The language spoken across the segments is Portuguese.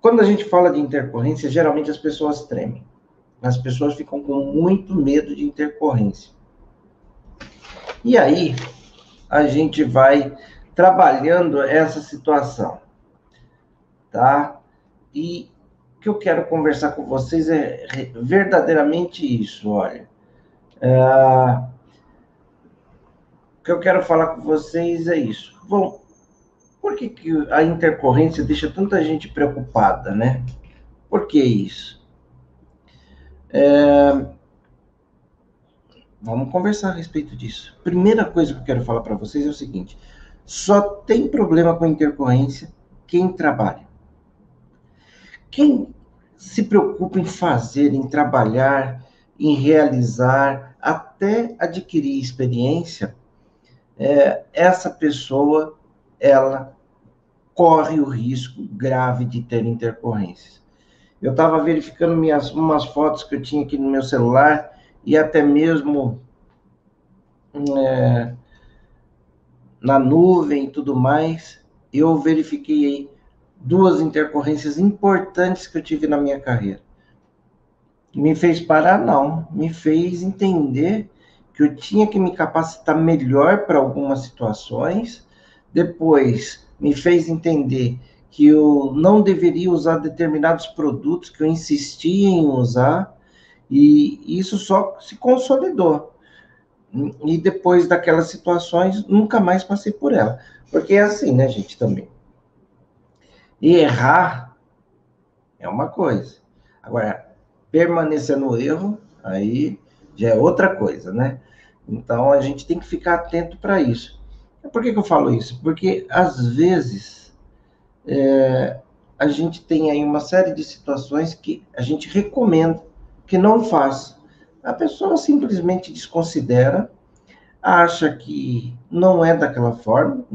Quando a gente fala de intercorrência, geralmente as pessoas tremem. As pessoas ficam com muito medo de intercorrência. E aí, a gente vai trabalhando essa situação, tá? E o que eu quero conversar com vocês é verdadeiramente isso, olha. O que eu quero falar com vocês é isso. Bom, por que a intercorrência deixa tanta gente preocupada, né? Por que isso? Vamos conversar a respeito disso. Primeira coisa que eu quero falar para vocês é o seguinte: só tem problema com intercorrência quem trabalha. Quem se preocupa em fazer, em trabalhar, em realizar, até adquirir experiência, essa pessoa, ela corre o risco grave de ter intercorrências. Eu estava verificando umas fotos que eu tinha aqui no meu celular e até mesmo na nuvem e tudo mais, eu verifiquei aí 2 intercorrências importantes que eu tive na minha carreira. Me fez parar, não. Me fez entender que eu tinha que me capacitar melhor para algumas situações. Depois, me fez entender que eu não deveria usar determinados produtos que eu insistia em usar. E isso só se consolidou. E depois daquelas situações, nunca mais passei por ela. Porque é assim, né, gente, também. E errar é uma coisa. Agora, permanecer no erro, aí já é outra coisa, né? Então, a gente tem que ficar atento para isso. Por que eu falo isso? Porque, às vezes, a gente tem aí uma série de situações que a gente recomenda que não faça. A pessoa simplesmente desconsidera, acha que não é daquela forma,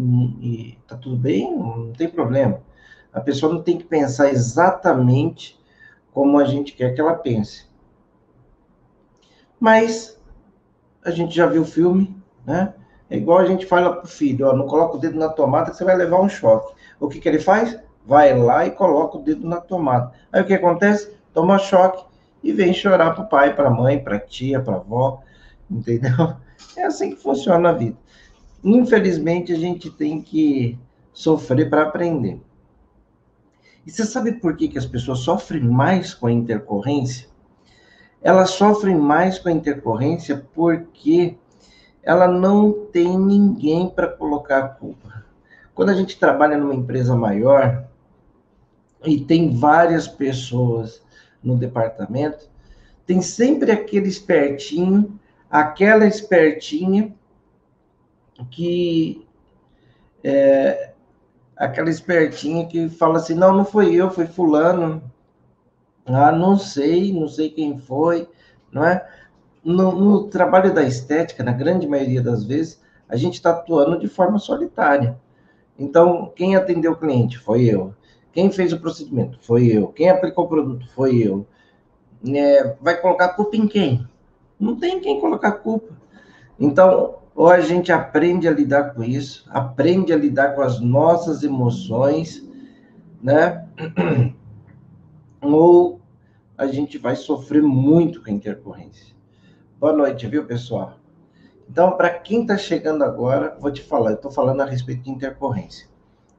e tá tudo bem, não tem problema. A pessoa não tem que pensar exatamente como a gente quer que ela pense. Mas a gente já viu o filme, né? É igual a gente fala pro filho, ó, não coloca o dedo na tomada que você vai levar um choque. O que ele faz? Vai lá e coloca o dedo na tomada. Aí o que acontece? Toma choque e vem chorar pro pai, pra mãe, pra tia, pra avó, entendeu? É assim que funciona a vida. Infelizmente, a gente tem que sofrer para aprender. E você sabe por que as pessoas sofrem mais com a intercorrência? Elas sofrem mais com a intercorrência porque ela não tem ninguém para colocar a culpa. Quando a gente trabalha numa empresa maior e tem várias pessoas no departamento, tem sempre aquele espertinho, aquela espertinha que aquela espertinha que fala assim, não, não foi eu, foi fulano. Ah, não sei quem foi, não é? No trabalho da estética, na grande maioria das vezes, a gente está atuando de forma solitária. Então, quem atendeu o cliente foi eu. Quem fez o procedimento foi eu. Quem aplicou o produto foi eu. Vai colocar culpa em quem? Não tem quem colocar culpa. Então, ou a gente aprende a lidar com isso, aprende a lidar com as nossas emoções, né? Ou a gente vai sofrer muito com a intercorrência. Boa noite, viu, pessoal? Então, para quem está chegando agora, vou te falar, eu estou falando a respeito de intercorrência.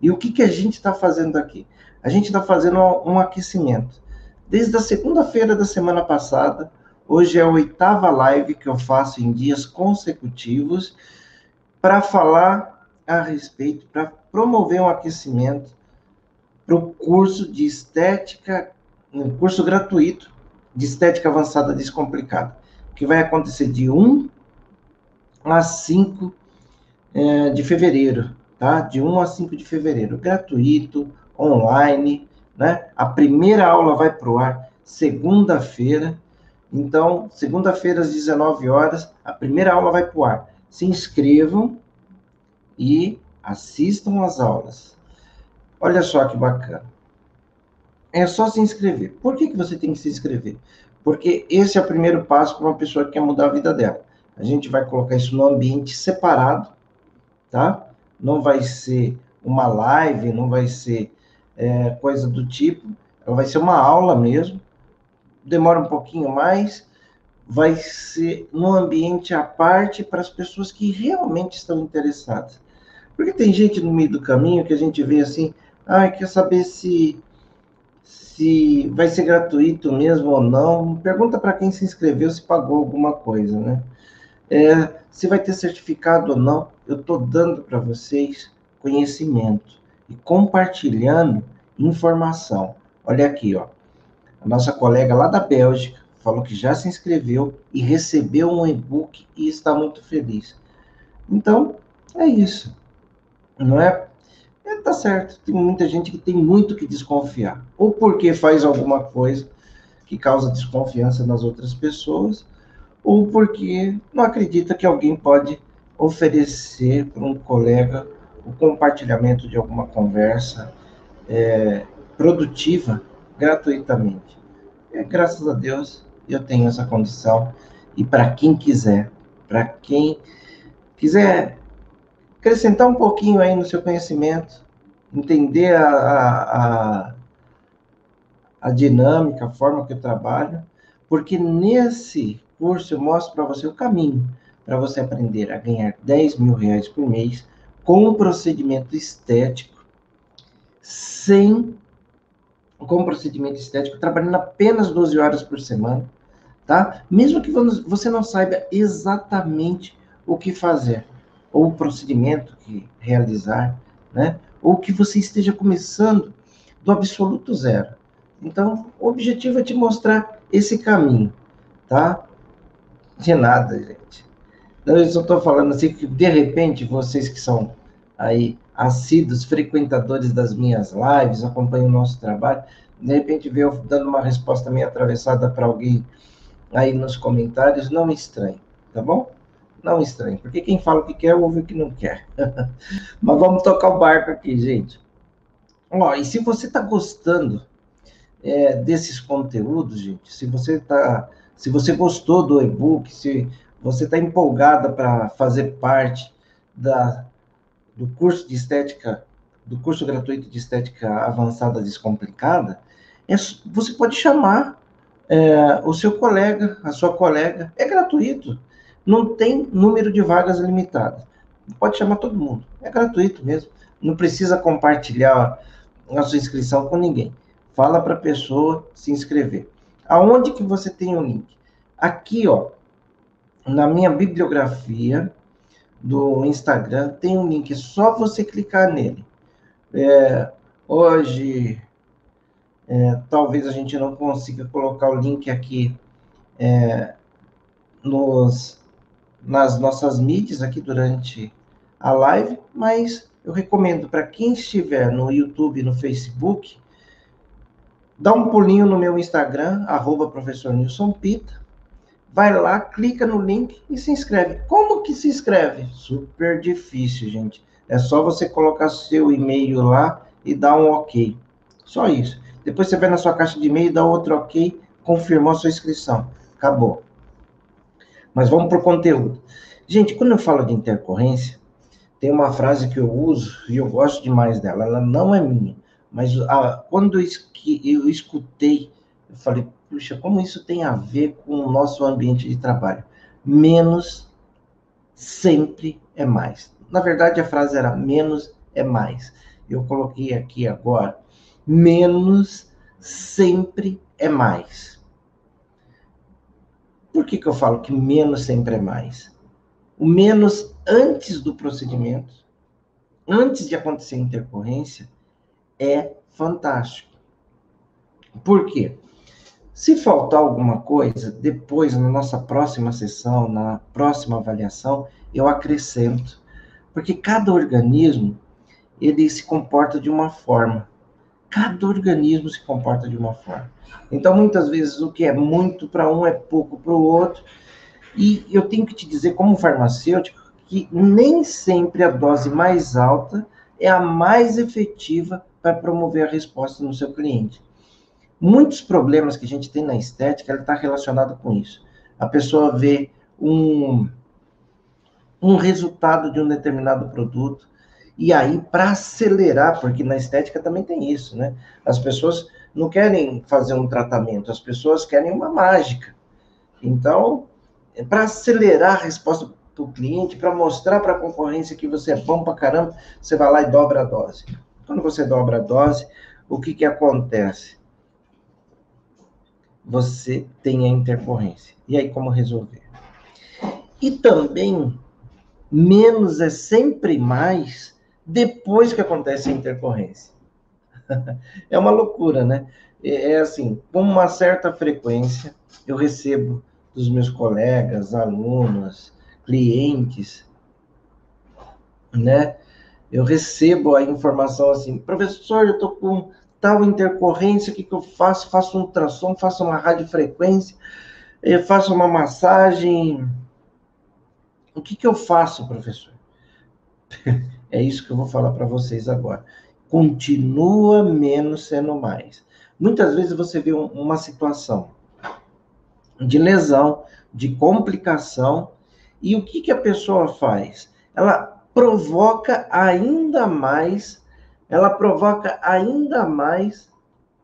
E o que a gente está fazendo aqui? A gente está fazendo um aquecimento. Desde a segunda-feira da semana passada, hoje é a 8ª live que eu faço em dias consecutivos para falar a respeito, para promover um aquecimento para o curso de estética, um curso gratuito de estética avançada descomplicada, que vai acontecer de 1 a 5 de fevereiro, tá? De 1 a 5 de fevereiro, gratuito, online, né? A primeira aula vai para o ar segunda-feira, então, segunda-feira às 19 horas, a primeira aula vai para o ar. Se inscrevam e assistam às aulas. Olha só que bacana. É só se inscrever. Por que você tem que se inscrever? Porque esse é o primeiro passo para uma pessoa que quer mudar a vida dela. A gente vai colocar isso no ambiente separado, tá? Não vai ser uma live, não vai ser coisa do tipo. Ela vai ser uma aula mesmo, demora um pouquinho mais, vai ser num ambiente à parte para as pessoas que realmente estão interessadas. Porque tem gente no meio do caminho que a gente vê assim, quer saber se vai ser gratuito mesmo ou não. Pergunta para quem se inscreveu se pagou alguma coisa, né? Se vai ter certificado ou não, eu estou dando para vocês conhecimento e compartilhando informação. Olha aqui, ó. A nossa colega lá da Bélgica falou que já se inscreveu e recebeu um e-book e está muito feliz. Então, é isso. Não é? Tá certo. Tem muita gente que tem muito que desconfiar. Ou porque faz alguma coisa que causa desconfiança nas outras pessoas, ou porque não acredita que alguém pode oferecer para um colega o compartilhamento de alguma conversa produtiva gratuitamente. Graças a Deus, eu tenho essa condição. E para quem quiser acrescentar um pouquinho aí no seu conhecimento, entender a dinâmica, a forma que eu trabalho, porque nesse curso eu mostro para você o caminho para você aprender a ganhar R$ 10.000 por mês com um procedimento estético, com um procedimento estético, trabalhando apenas 12 horas por semana, tá? Mesmo que você não saiba exatamente o que fazer, ou o procedimento que realizar, né? Ou que você esteja começando do absoluto zero. Então, o objetivo é te mostrar esse caminho, tá? De nada, gente. Eu só estou falando assim que, de repente, vocês que são aí assíduos, frequentadores das minhas lives, acompanham o nosso trabalho, de repente vê eu dando uma resposta meio atravessada para alguém aí nos comentários, não me estranhe, tá bom? Não estranhe, porque quem fala o que quer, ouve o que não quer. Mas vamos tocar o barco aqui, gente. Ó, e se você está gostando desses conteúdos, gente, se você gostou do e-book, se você está empolgada para fazer parte da, do curso de estética, do curso gratuito de estética avançada descomplicada, você pode chamar o seu colega, a sua colega, é gratuito, não tem número de vagas limitadas. Pode chamar todo mundo, é gratuito mesmo. Não precisa compartilhar a sua inscrição com ninguém. Fala para a pessoa se inscrever. Aonde que você tem o link? Aqui, ó, na minha bibliografia do Instagram, tem um link, é só você clicar nele. Hoje, talvez a gente não consiga colocar o link aqui nas nossas mídias aqui durante a live, mas eu recomendo para quem estiver no YouTube e no Facebook, dá um pulinho no meu Instagram, @professor Nilson Pita, vai lá, clica no link e se inscreve. Como que se inscreve? Super difícil, gente. É só você colocar seu e-mail lá e dar um ok. Só isso. Depois você vai na sua caixa de e-mail, dá outro ok, confirmou a sua inscrição. Acabou. Mas vamos para o conteúdo. Gente, quando eu falo de intercorrência, tem uma frase que eu uso e eu gosto demais dela. Ela não é minha, mas quando eu escutei, eu falei, puxa, como isso tem a ver com o nosso ambiente de trabalho? Menos sempre é mais. Na verdade, a frase era menos é mais. Eu coloquei aqui agora, menos sempre é mais. Por que eu falo que menos sempre é mais? O menos antes do procedimento, antes de acontecer a intercorrência, é fantástico. Por quê? Se faltar alguma coisa, depois, na nossa próxima sessão, na próxima avaliação, eu acrescento. Porque cada organismo, ele se comporta de uma forma. Cada organismo se comporta de uma forma. Então, muitas vezes, o que é muito para um é pouco para o outro. E eu tenho que te dizer, como farmacêutico, que nem sempre a dose mais alta é a mais efetiva para promover a resposta no seu cliente. Muitos problemas que a gente tem na estética, ela está relacionada com isso. A pessoa vê um resultado de um determinado produto, e aí, para acelerar, porque na estética também tem isso, né? As pessoas não querem fazer um tratamento, as pessoas querem uma mágica. Então, para acelerar a resposta para o cliente, para mostrar para a concorrência que você é bom para caramba, você vai lá e dobra a dose. Quando você dobra a dose, o que acontece? Você tem a intercorrência. E aí, como resolver? E também, menos é sempre mais depois que acontece a intercorrência. É uma loucura, né? É assim, com uma certa frequência, eu recebo dos meus colegas, alunos, clientes, né? Eu recebo a informação assim, professor, eu estou com tal intercorrência, o que eu faço? Faço um ultrassom, faço uma radiofrequência, eu faço uma massagem. O que eu faço, professor? É isso que eu vou falar para vocês agora. Continua menos sendo mais. Muitas vezes você vê uma situação de lesão, de complicação, e o que a pessoa faz? Ela provoca ainda mais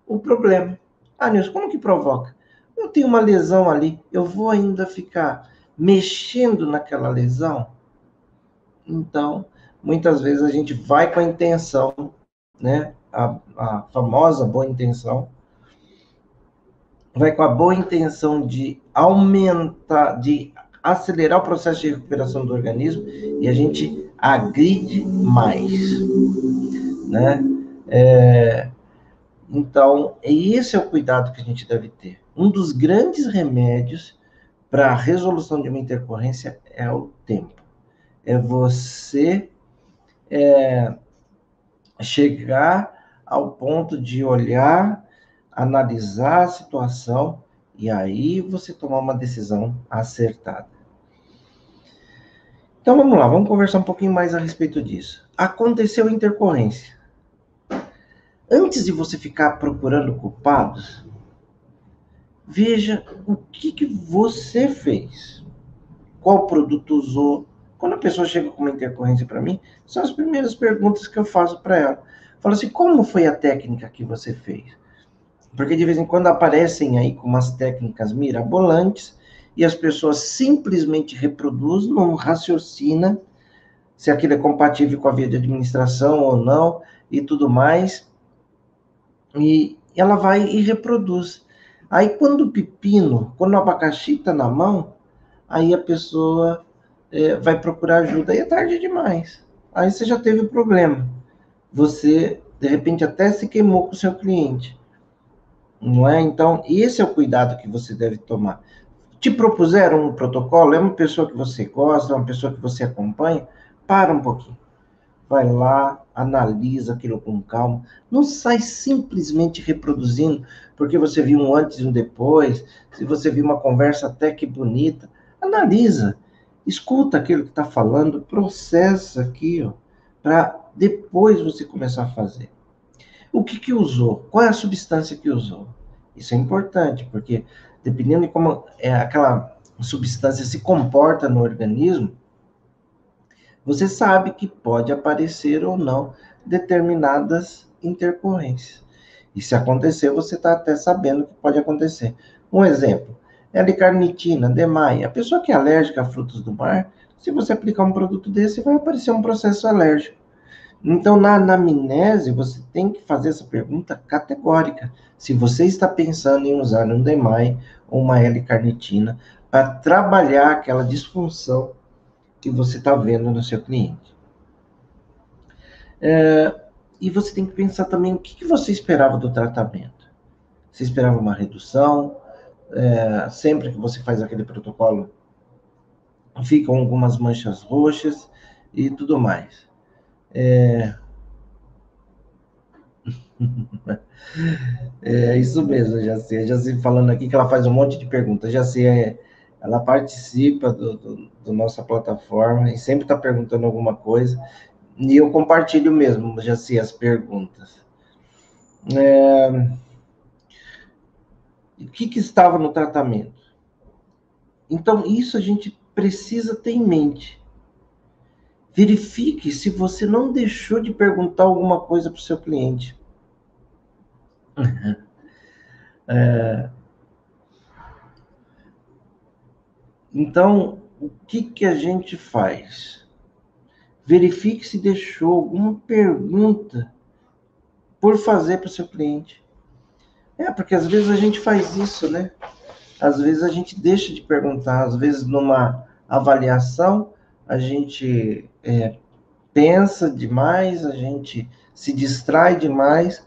o problema. Ah, Nilson, como que provoca? Eu tenho uma lesão ali, eu vou ainda ficar mexendo naquela lesão? Então, muitas vezes a gente vai com a intenção, né? A famosa boa intenção, vai com a boa intenção de aumentar, de acelerar o processo de recuperação do organismo e a gente agride mais, né? Então, esse é o cuidado que a gente deve ter. Um dos grandes remédios para a resolução de uma intercorrência é o tempo. É você chegar ao ponto de olhar, analisar a situação e aí você tomar uma decisão acertada. Então vamos lá, vamos conversar um pouquinho mais a respeito disso. Aconteceu intercorrência. Antes de você ficar procurando culpados, veja o que você fez. Qual produto usou? Quando a pessoa chega com uma intercorrência para mim, são as primeiras perguntas que eu faço para ela. Falo assim, como foi a técnica que você fez? Porque de vez em quando aparecem aí com umas técnicas mirabolantes e as pessoas simplesmente reproduzem, não raciocina se aquilo é compatível com a via de administração ou não e tudo mais. E ela vai e reproduz. Aí quando o pepino, quando o abacaxi está na mão, aí a pessoa vai procurar ajuda e é tarde demais. Aí você já teve o problema. Você, de repente, até se queimou com o seu cliente. Não é? Então, esse é o cuidado que você deve tomar. Te propuseram um protocolo, é uma pessoa que você gosta, é uma pessoa que você acompanha, para um pouquinho. Vai lá, analisa aquilo com calma. Não sai simplesmente reproduzindo, porque você viu um antes e um depois, se você viu uma conversa até que bonita. Analisa, escuta aquilo que está falando, processa aquilo, para depois você começar a fazer. O que usou? Qual é a substância que usou? Isso é importante, porque dependendo de como aquela substância se comporta no organismo, você sabe que pode aparecer ou não determinadas intercorrências. E se acontecer, você está até sabendo que pode acontecer. Um exemplo, L-carnitina, DMAI. A pessoa que é alérgica a frutos do mar, se você aplicar um produto desse, vai aparecer um processo alérgico. Então, na anamnese, você tem que fazer essa pergunta categórica. Se você está pensando em usar um DMAI ou uma L-carnitina para trabalhar aquela disfunção que você está vendo no seu cliente. E você tem que pensar também o que você esperava do tratamento. Você esperava uma redução? Sempre que você faz aquele protocolo, ficam algumas manchas roxas e tudo mais. É isso mesmo, já sei falando aqui que ela faz um monte de perguntas. Já sei, ela participa do nossa plataforma e sempre está perguntando alguma coisa. E eu compartilho mesmo, já sei as perguntas. O que estava no tratamento? Então, isso a gente precisa ter em mente. Verifique se você não deixou de perguntar alguma coisa para o seu cliente. Então, o que a gente faz? Verifique se deixou alguma pergunta por fazer para o seu cliente. Porque às vezes a gente faz isso, né? Às vezes a gente deixa de perguntar, às vezes numa avaliação a gente pensa demais, a gente se distrai demais.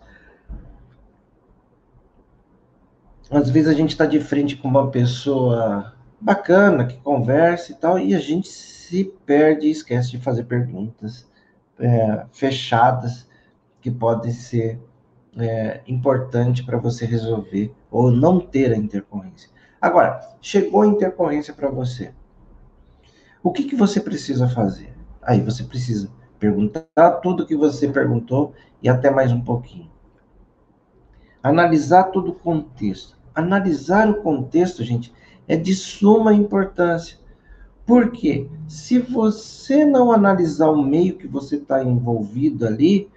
Às vezes a gente está de frente com uma pessoa bacana, que conversa e tal, e a gente se perde e esquece de fazer perguntas fechadas que podem ser importante para você resolver ou não ter a intercorrência. Agora, chegou a intercorrência para você. O que você precisa fazer? Aí você precisa perguntar tudo que você perguntou e até mais um pouquinho. Analisar todo o contexto. Analisar o contexto, gente, é de suma importância. Por quê? Se você não analisar o meio que você está envolvido ali,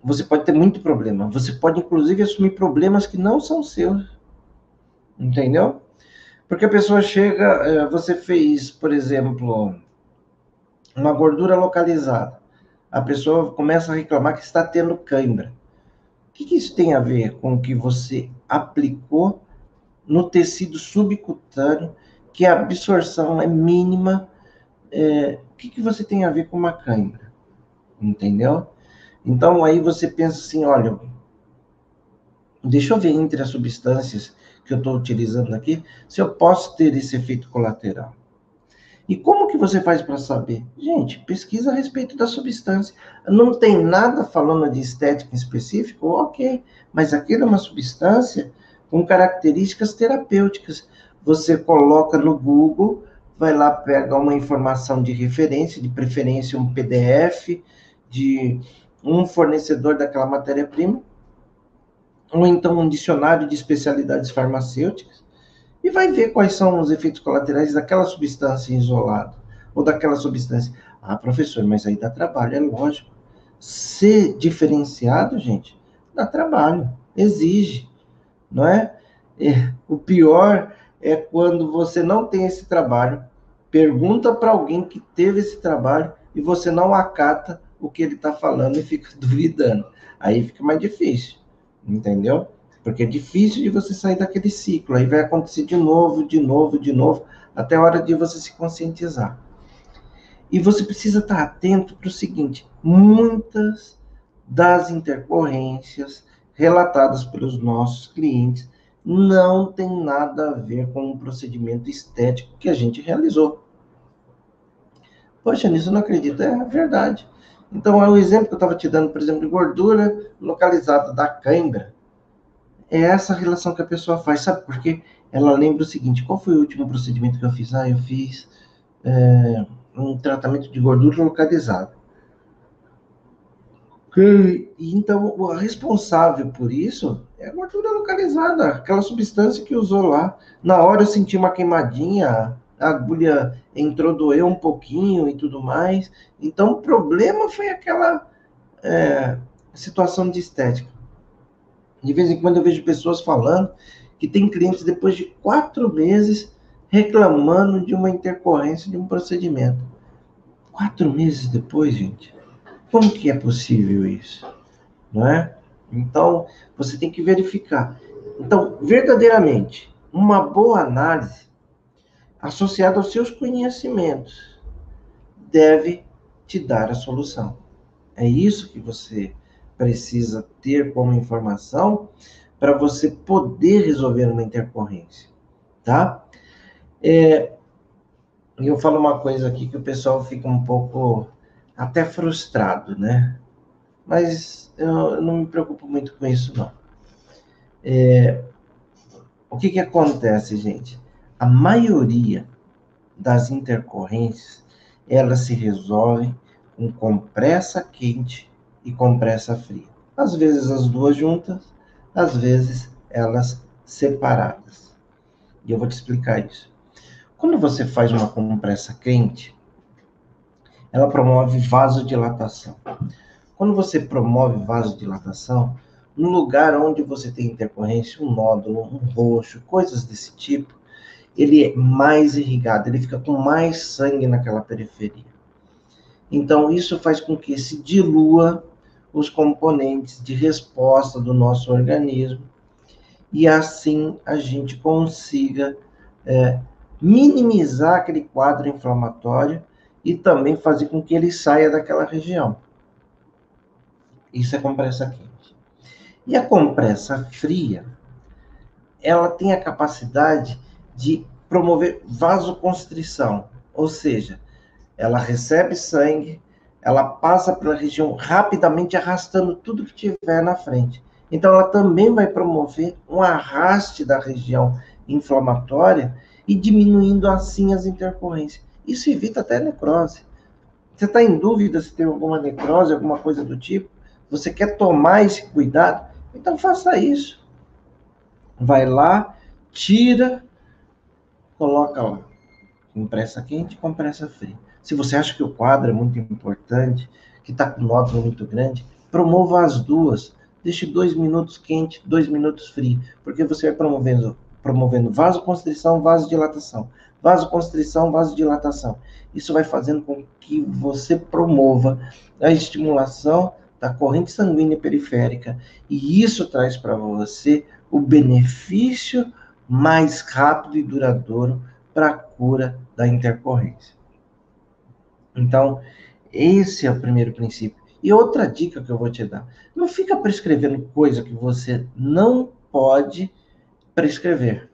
você pode ter muito problema. Você pode, inclusive, assumir problemas que não são seus. Entendeu? Porque a pessoa chega, você fez, por exemplo, uma gordura localizada. A pessoa começa a reclamar que está tendo cãibra. O que isso tem a ver com o que você aplicou no tecido subcutâneo, que a absorção é mínima? O que você tem a ver com uma cãibra? Entendeu? Então, aí você pensa assim, olha, deixa eu ver entre as substâncias que eu estou utilizando aqui, se eu posso ter esse efeito colateral. E como que você faz para saber? Gente, pesquisa a respeito da substância. Não tem nada falando de estética em específico? Ok, mas aquilo é uma substância com características terapêuticas. Você coloca no Google, vai lá, pega uma informação de referência, de preferência um PDF, de um fornecedor daquela matéria-prima, ou então um dicionário de especialidades farmacêuticas, e vai ver quais são os efeitos colaterais daquela substância isolada, ou daquela substância. Ah, professor, mas aí dá trabalho, é lógico. Ser diferenciado, gente, dá trabalho, exige, não é? O pior é quando você não tem esse trabalho, pergunta para alguém que teve esse trabalho e você não acata o que ele está falando e fica duvidando. Aí fica mais difícil, entendeu? Porque é difícil de você sair daquele ciclo. Aí vai acontecer de novo, de novo, de novo, até a hora de você se conscientizar. E você precisa estar atento para o seguinte: muitas das intercorrências relatadas pelos nossos clientes não tem nada a ver com o procedimento estético que a gente realizou. Poxa, nisso eu não acredito, é verdade. Então, é o exemplo que eu estava te dando, por exemplo, de gordura localizada da cãibra. É essa relação que a pessoa faz, sabe por quê? Ela lembra o seguinte: qual foi o último procedimento que eu fiz? Eu fiz um tratamento de gordura localizada. E então, o responsável por isso é a gordura localizada, aquela substância que usou lá. Na hora eu senti uma queimadinha, a agulha entrou, doeu um pouquinho e tudo mais. Então, o problema foi aquela situação de estética. De vez em quando eu vejo pessoas falando que tem clientes depois de 4 meses reclamando de uma intercorrência de um procedimento. 4 meses depois, gente, como que é possível isso? Não é? Então, você tem que verificar. Então, verdadeiramente, uma boa análise associada aos seus conhecimentos deve te dar a solução. É isso que você precisa ter como informação para você poder resolver uma intercorrência, tá? E eu falo uma coisa aqui que o pessoal fica um pouco até frustrado, né? Mas eu não me preocupo muito com isso, não. O que acontece, gente? A maioria das intercorrências, elas se resolvem com compressa quente e compressa fria. Às vezes as duas juntas, às vezes elas separadas. E eu vou te explicar isso. Quando você faz uma compressa quente, ela promove vasodilatação. Quando você promove vasodilatação, no lugar onde você tem intercorrência, um nódulo, um roxo, coisas desse tipo, ele é mais irrigado, ele fica com mais sangue naquela periferia. Então, isso faz com que se dilua os componentes de resposta do nosso organismo e assim a gente consiga minimizar aquele quadro inflamatório e também fazer com que ele saia daquela região. Isso é compressa quente. E a compressa fria, ela tem a capacidade de promover vasoconstrição, ou seja, ela recebe sangue, ela passa pela região rapidamente, arrastando tudo que tiver na frente. Então, ela também vai promover um arraste da região inflamatória e diminuindo assim as intercorrências. Isso evita até necrose. Você está em dúvida se tem alguma necrose, alguma coisa do tipo? Você quer tomar esse cuidado? Então, faça isso. Vai lá, tira, coloca lá. Compressa quente, compressa fria. Se você acha que o quadro é muito importante, que está com nódulo muito grande, promova as duas. Deixe 2 minutos quente, 2 minutos frio, porque você vai promovendo vasoconstrição, vasodilatação. Vasoconstrição, vasodilatação. Isso vai fazendo com que você promova a estimulação da corrente sanguínea periférica. E isso traz para você o benefício mais rápido e duradouro para a cura da intercorrência. Então, esse é o primeiro princípio. E outra dica que eu vou te dar: não fica prescrevendo coisa que você não pode prescrever.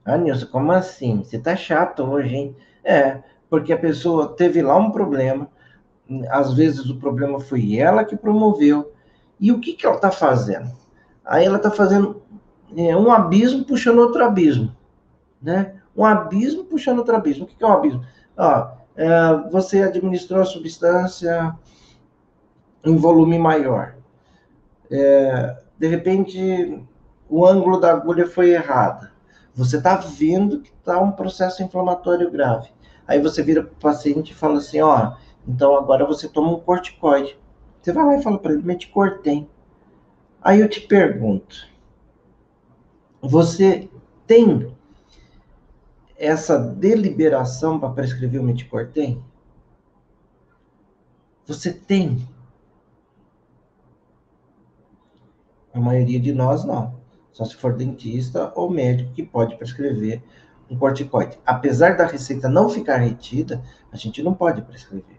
Ah, Nilson, como assim? Você tá chato hoje, hein? Porque a pessoa teve lá um problema, às vezes o problema foi ela que promoveu. E o que ela está fazendo? Aí ela está fazendo um abismo puxando outro abismo, né? Um abismo puxando outro abismo. O que é um abismo? Você administrou a substância em volume maior. De repente, o ângulo da agulha foi errado. Você está vendo que está um processo inflamatório grave. Aí você vira para o paciente e fala assim, então agora você toma um corticoide. Você vai lá e fala para ele, Meticortem. Aí eu te pergunto, você tem essa deliberação para prescrever o Meticortem? Você tem? A maioria de nós não. Só se for dentista ou médico que pode prescrever um corticoide. Apesar da receita não ficar retida, a gente não pode prescrever.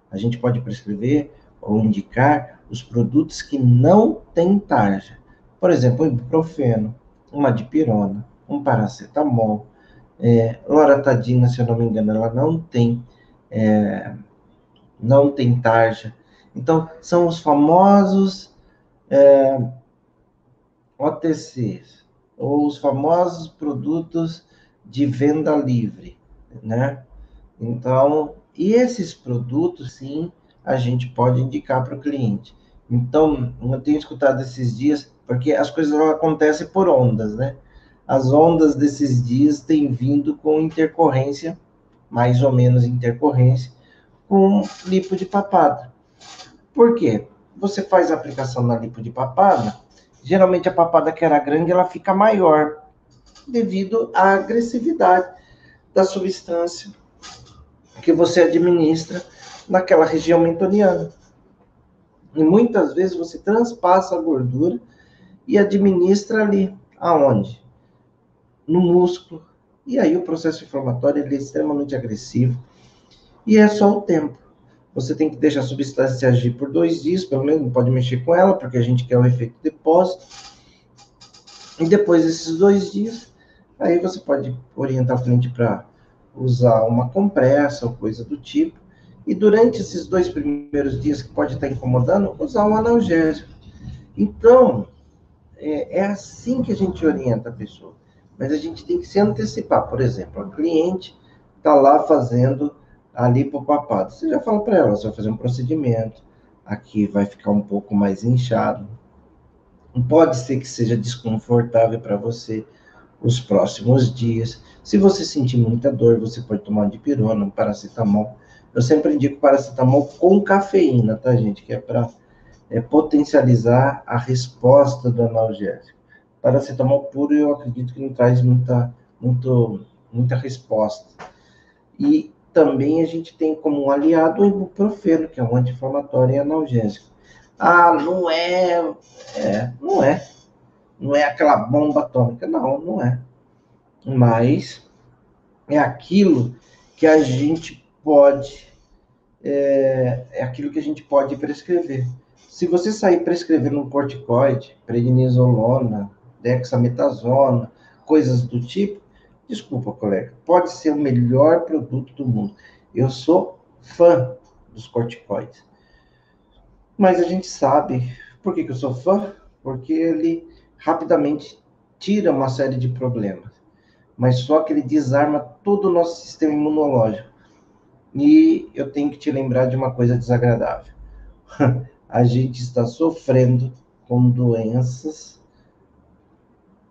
A gente pode prescrever ou indicar os produtos que não têm tarja. Por exemplo, um ibuprofeno, uma dipirona, um paracetamol, loratadina, se eu não me engano, ela não tem tarja. Então, são os famosos OTCs, ou os famosos produtos de venda livre, né? Então, e esses produtos, sim, a gente pode indicar para o cliente. Então, eu tenho escutado esses dias, porque as coisas acontecem por ondas, né? As ondas desses dias têm vindo com intercorrência, mais ou menos intercorrência, com lipo de papada. Por quê? Você faz a aplicação na lipo de papada, geralmente a papada que era grande, ela fica maior, devido à agressividade da substância que você administra naquela região mentoniana. E muitas vezes você transpassa a gordura e administra ali, aonde? No músculo. E aí o processo inflamatório ele é extremamente agressivo. E é só o tempo. Você tem que deixar a substância agir por 2 dias, pelo menos não pode mexer com ela, porque a gente quer o efeito depósito. E depois desses 2 dias, aí você pode orientar o cliente para usar uma compressa ou coisa do tipo. E durante esses 2 primeiros dias que pode estar incomodando, usar um analgésico. Então, é assim que a gente orienta a pessoa. Mas a gente tem que se antecipar. Por exemplo, a cliente está lá fazendo a lipopapada. Você já fala para ela, você vai fazer um procedimento, aqui vai ficar um pouco mais inchado. Pode ser que seja desconfortável para você os próximos dias. Se você sentir muita dor, você pode tomar uma dipirona, um paracetamol. Eu sempre indico paracetamol com cafeína, tá, gente? Que é para potencializar a resposta do analgésico. Paracetamol puro, eu acredito que não traz muita resposta. E também a gente tem como um aliado o ibuprofeno, que é um anti-inflamatório e analgésico. Ah, não é. Não é aquela bomba atômica, não é. Mas é aquilo que a gente pode, é aquilo que a gente pode prescrever. Se você sair prescrevendo um corticoide, prednisolona, dexametasona, coisas do tipo, desculpa, colega, pode ser o melhor produto do mundo. Eu sou fã dos corticoides. Mas a gente sabe, por que eu sou fã? Porque ele rapidamente tira uma série de problemas. Mas só que ele desarma todo o nosso sistema imunológico. E eu tenho que te lembrar de uma coisa desagradável. A gente está sofrendo com doenças,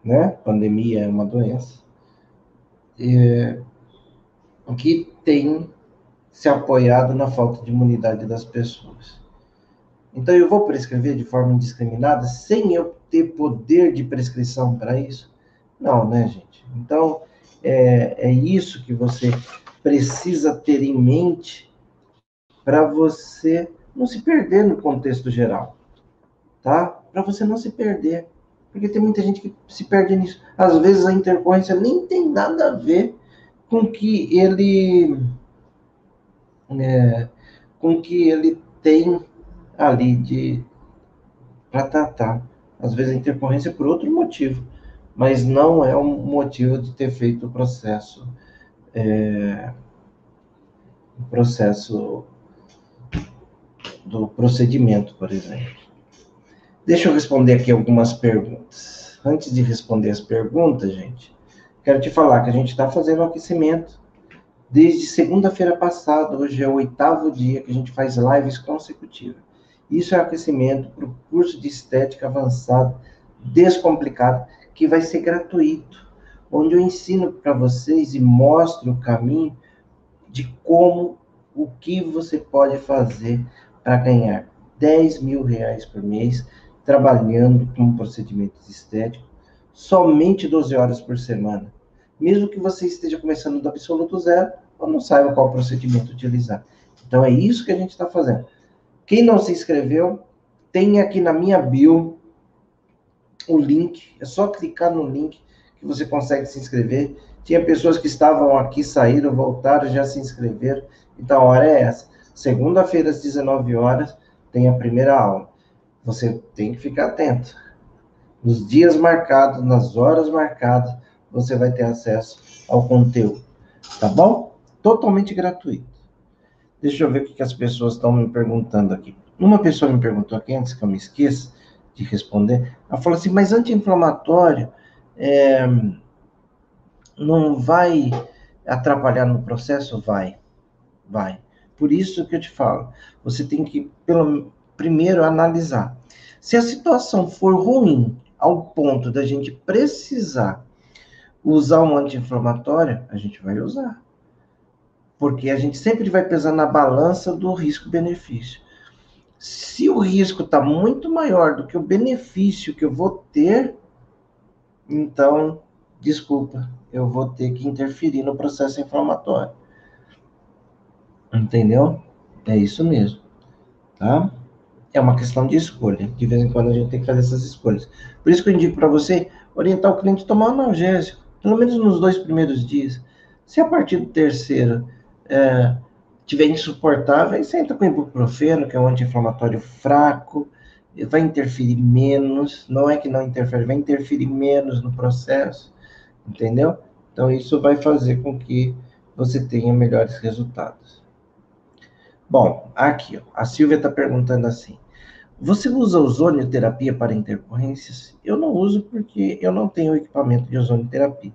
né? Pandemia é uma doença, que tem se apoiado na falta de imunidade das pessoas. Então eu vou prescrever de forma indiscriminada sem eu ter poder de prescrição para isso? Não, né, gente? Então é isso que você precisa ter em mente para você não se perder no contexto geral, tá? Para você não se perder. Porque tem muita gente que se perde nisso. Às vezes a intercorrência nem tem nada a ver com que ele com que ele tem ali de para tratar. Às vezes a intercorrência é por outro motivo, mas não é um motivo de ter feito o processo do procedimento, por exemplo. Deixa eu responder aqui algumas perguntas. Antes de responder as perguntas, gente, quero te falar que a gente está fazendo um aquecimento desde segunda-feira passada. Hoje é o 8º dia que a gente faz lives consecutivas. Isso é aquecimento para o curso de estética avançado, descomplicado, que vai ser gratuito, onde eu ensino para vocês e mostro o caminho de o que você pode fazer para ganhar R$ 10.000 por mês, trabalhando com procedimentos estéticos, somente 12 horas por semana. Mesmo que você esteja começando do absoluto zero, ou não saiba qual procedimento utilizar. Então é isso que a gente está fazendo. Quem não se inscreveu, tem aqui na minha bio o link, é só clicar no link que você consegue se inscrever. Tinha pessoas que estavam aqui, saíram, voltaram, já se inscreveram. Então a hora é essa. Segunda-feira, às 19 horas, tem a primeira aula. Você tem que ficar atento. Nos dias marcados, nas horas marcadas, você vai ter acesso ao conteúdo. Tá bom? Totalmente gratuito. Deixa eu ver o que as pessoas estão me perguntando aqui. Uma pessoa me perguntou aqui, antes que eu me esqueça de responder, ela falou assim, mas anti-inflamatório não vai atrapalhar no processo? Vai. Por isso que eu te falo, você tem que, primeiro, analisar. Se a situação for ruim, ao ponto da gente precisar usar um anti-inflamatório, a gente vai usar. Porque a gente sempre vai pesar na balança do risco-benefício. Se o risco está muito maior do que o benefício que eu vou ter, então, desculpa, eu vou ter que interferir no processo inflamatório. Entendeu? É isso mesmo, tá? É uma questão de escolha. De vez em quando a gente tem que fazer essas escolhas. Por isso que eu indico para você orientar o cliente a tomar um analgésico, pelo menos nos 2 primeiros dias. Se a partir do terceiro tiver insuportável, aí você entra com ibuprofeno, que é um anti-inflamatório fraco, vai interferir menos, não é que não interfere, vai interferir menos no processo, entendeu? Então isso vai fazer com que você tenha melhores resultados. Bom, aqui, ó, a Silvia está perguntando assim, você usa ozonioterapia para intercorrências? Eu não uso porque eu não tenho equipamento de ozonioterapia.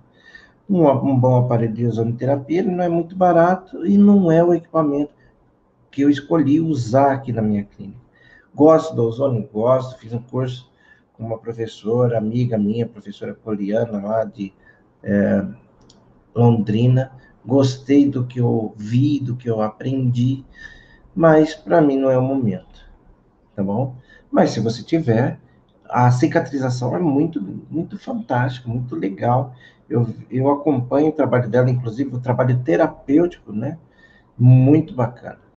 Um bom aparelho de ozonioterapia, ele não é muito barato e não é o equipamento que eu escolhi usar aqui na minha clínica. Gosto do ozônio? Gosto. Fiz um curso com uma professora, amiga minha, professora Poliana, lá de Londrina. Gostei do que eu vi, do que eu aprendi, mas para mim não é o momento, tá bom? Mas se você tiver, a cicatrização é muito, muito fantástica, muito legal. Eu acompanho o trabalho dela, inclusive o trabalho terapêutico, né? Muito bacana.